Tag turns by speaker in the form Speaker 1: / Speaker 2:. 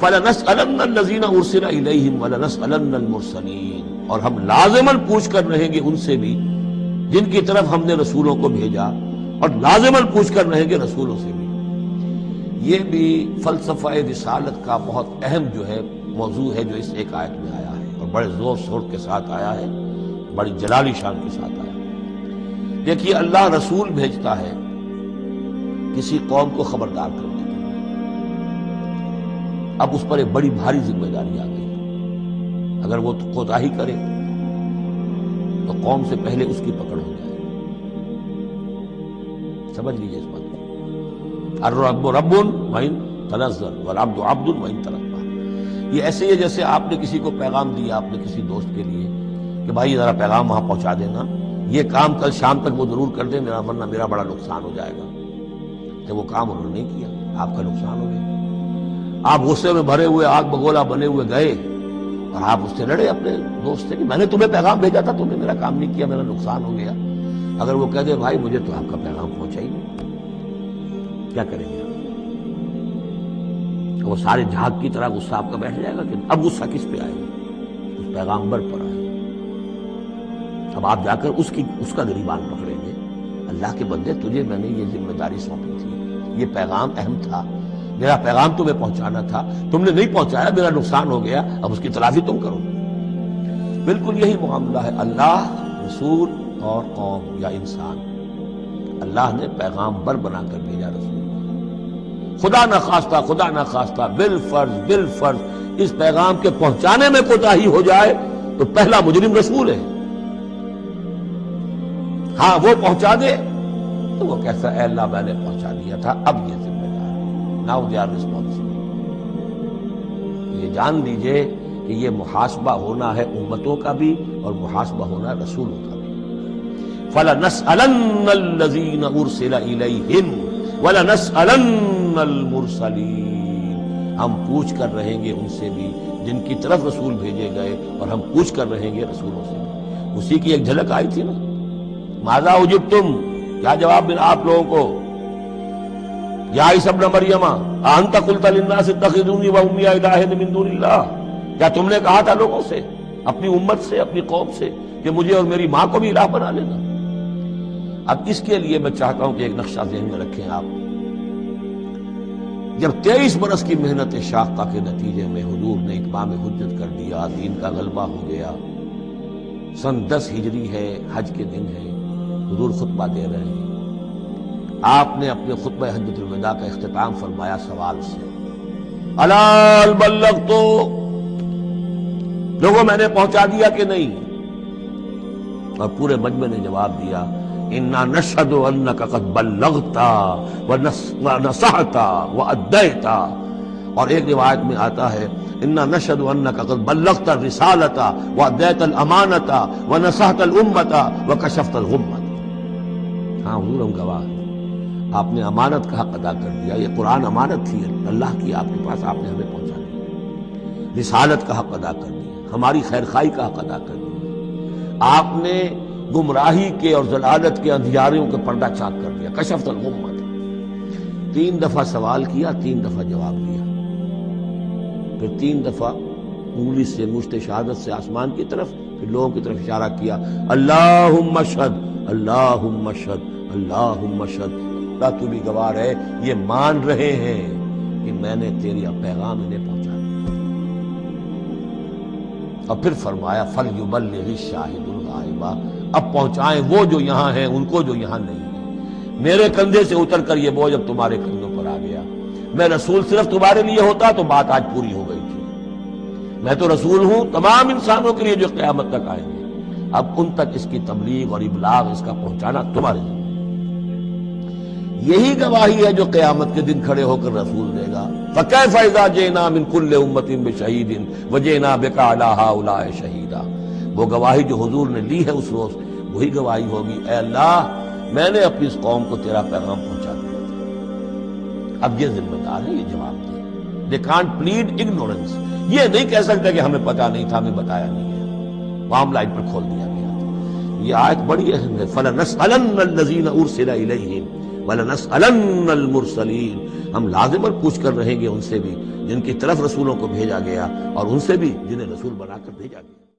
Speaker 1: فَلَنَسْأَلَنَّ الَّذِينَ أُرْسِلَ إِلَيْهِمْ وَلَنَسْأَلَنَّ الْمُرْسَلِينَ، اور ہم لازماً پوچھ کر رہیں گے ان سے بھی جن کی طرف ہم نے رسولوں کو بھیجا، اور لازماً پوچھ کر رہیں گے رسولوں سے بھی۔ یہ بھی فلسفہ رسالت کا بہت اہم جو ہے موضوع ہے جو اس ایک آیت میں آیا ہے، اور بڑے زور شور کے ساتھ آیا ہے، بڑی جلالی شان کے ساتھ آیا ہے۔ دیکھیے، اللہ رسول بھیجتا ہے کسی قوم کو خبردار کرنے کے لیے۔ اب اس پر ایک بڑی بھاری ذمہ داری آ گئی، اگر وہ کوتاہی کرے تو قوم سے پہلے اس کی پکڑ ہو جائے۔ سمجھ لیجیے اس بات کو۔ الرب رب وإن تنزل والعبد عبد وإن ترقى۔ یہ ایسے ہی جیسے آپ نے کسی کو پیغام دیا اپنے کسی دوست کے لیے کہ بھائی ذرا پیغام وہاں پہنچا دینا، یہ کام کل شام تک وہ ضرور کر دیں، ورنہ میرا بڑا نقصان ہو جائے گا۔ کہ وہ کام انہوں نے نہیں کیا، آپ کا نقصان ہو گیا۔ آپ غصے میں بھرے ہوئے آگ بگولا بنے ہوئے گئے اور آپ اس سے لڑے اپنے دوست سے کہ میں نے تمہیں پیغام بھیجا تھا، تم نے میرا کام نہیں کیا، میرا نقصان ہو گیا۔ اگر وہ کہہ دے بھائی مجھے تو آپ کا پیغام پہنچا ہی نہیں، کیا کریں گے؟ وہ سارے جھاگ کی طرح غصہ آپ کا بیٹھ جائے گا کہ اب غصہ کس پہ آئے گا؟ اس پیغامبر پر آئے گا۔ اب آپ جا کر اس کا گریبان پکڑیں گے، اللہ کے بندے تجھے میں نے یہ ذمہ داری سونپی تھی، یہ پیغام اہم تھا، میرا پیغام تمہیں پہنچانا تھا، تم نے نہیں پہنچایا، میرا نقصان ہو گیا، اب اس کی تلافی تم کرو۔ بالکل یہی معاملہ ہے اللہ، رسول اور قوم یا انسان۔ اللہ نے پیغامبر بنا کر بھیجا رسول، خدا نہ خواستہ بالفرض اس پیغام کے پہنچانے میں کوتاہی ہو جائے تو پہلا مجرم رسول ہے۔ ہاں وہ پہنچا دے تو وہ کہتا ہے اے اللہ میں نے پہنچا دیا تھا، اب یہ ذمہ دار ہے، ناؤ دے آر ریسپانسبل۔ یہ جان لیجئے کہ یہ محاسبہ ہونا ہے امتوں کا بھی اور محاسبہ ہونا ہے رسولوں کا بھی۔ فَلَنَسْأَلَنَّ الَّذِينَ أُرْسِلَ إِلَيْهِمْ وَلَنَسْأَلَنَّ الْمُرْسَلِينَ، ہم پوچھ کر رہیں گے ان سے بھی جن کی طرف رسول بھیجے گئے، اور ہم پوچھ کر رہیں گے رسولوں سے بھی۔ اسی کی ایک جھلک آئی تھی نا، ماذا اجبتم، کیا جواب ملا آپ لوگوں کو؟ یا عیسی ابن مریم اانت قلت للناس اتخذونی وامي الہین من دون اللہ، کیا تم نے کہا تھا لوگوں سے، اپنی امت سے، اپنی قوم سے کہ مجھے اور میری ماں کو بھی الہ بنا لینا؟ اب اس کے لیے میں چاہتا ہوں کہ ایک نقشہ ذہن میں رکھیں آپ۔ جب 23 برس کی محنت شاقہ کے نتیجے میں حضور نے اتمام حجت کر دیا، دین کا غلبہ ہو گیا، سن 10 ہجری ہے، حج کے دن ہے، حضور خطبہ دے رہے ہیں، آپ نے اپنے خطبہ حجۃ الوداع کا اختتام فرمایا سوال سے، الا هل بلغت، لوگوں میں نے پہنچا دیا کہ نہیں؟ اور پورے مجمع نے جواب دیا انا نشہد انک قد بلغت ونصحت وادیت، اور ایک روایت میں آتا ہے انا نشہد انک قد بلغت الرسالۃ وادیت الامانۃ ونصحت الامۃ وکشفت الغمۃ۔ ہاں حضور ہم گواہ ہیں، آپ نے امانت کا حق ادا کر دیا، یہ قرآن امانت تھی اللہ کی آپ کے پاس، آپ نے ہمیں پہنچا دیا، رسالت کا حق ادا کر دیا، ہماری خیرخواہی کا حق ادا کر دیا، آپ نے گمراہی کے اور ضلالت کے اندھیاریوں کا پردہ چاک کر دیا، کشفت الغمۃ۔ 3 دفعہ سوال کیا، 3 دفعہ جواب دیا، پھر 3 دفعہ انگلی سے مشت شہادت سے آسمان کی طرف، پھر لوگوں کی طرف اشارہ کیا، اللہم اشہد اللہم اشہد اللہم اشہد، اللہ تو بھی گواہ ہے، یہ مان رہے ہیں کہ میں نے تیرا پیغام انہیں پہنچا دیا۔ اور پھر فرمایا فَلْيُبَلِّغِ الشَّاهِدُ الْغَائِبَ، اب پہنچائیں وہ جو یہاں ہیں ان کو جو یہاں نہیں ہیں۔ میرے کندھے سے اتر کر یہ بوجھ اب تمہارے کندھوں پر آ گیا، میں رسول صرف تمہارے لیے ہوتا تو بات آج پوری ہو گئی تھی، میں تو رسول ہوں تمام انسانوں کے لیے جو قیامت تک آئیں گے، اب ان تک اس کی تبلیغ اور ابلاغ، اس کا پہنچانا تمہارے لیے۔ یہی گواہی ہے جو قیامت کے دن کھڑے ہو کر رسول دے گا، فَكَيْفَ إِذَا جِئْنَا مِن كُلِّ أُمَّةٍ بِشَهِيدٍ وَجِئْنَا بِكَ عَلَىٰ هَٰؤُلَاءِ شَهِيدًا۔ وہ گواہی جو حضور نے لی ہے اس روز، وہی گواہی ہوگی، اے اللہ میں نے اپنی اس قوم کو تیرا پیغام پہنچا دیا تھا، اب یہ ذمہ دار ہے، یہ جواب دے۔ They can't plead ignorance، یہ نہیں کہہ سکتے کہ ہمیں پتا نہیں تھا، ہمیں بتایا نہیں گیا، معاملہ ان پر کھول دیا گیا۔ یہ آیت بڑی اہم ہے، فَلَنَسْأَلَنَّ الَّذِينَ أُرْسِلَ إِلَيْهِمْ وَلَنَسْأَلَنَّ الْمُرْسَلِينَ، ہم لازم پوچھ کر رہیں گے ان سے بھی جن کی طرف رسولوں کو بھیجا گیا، اور ان سے بھی جنہیں رسول بنا کر بھیجا گیا۔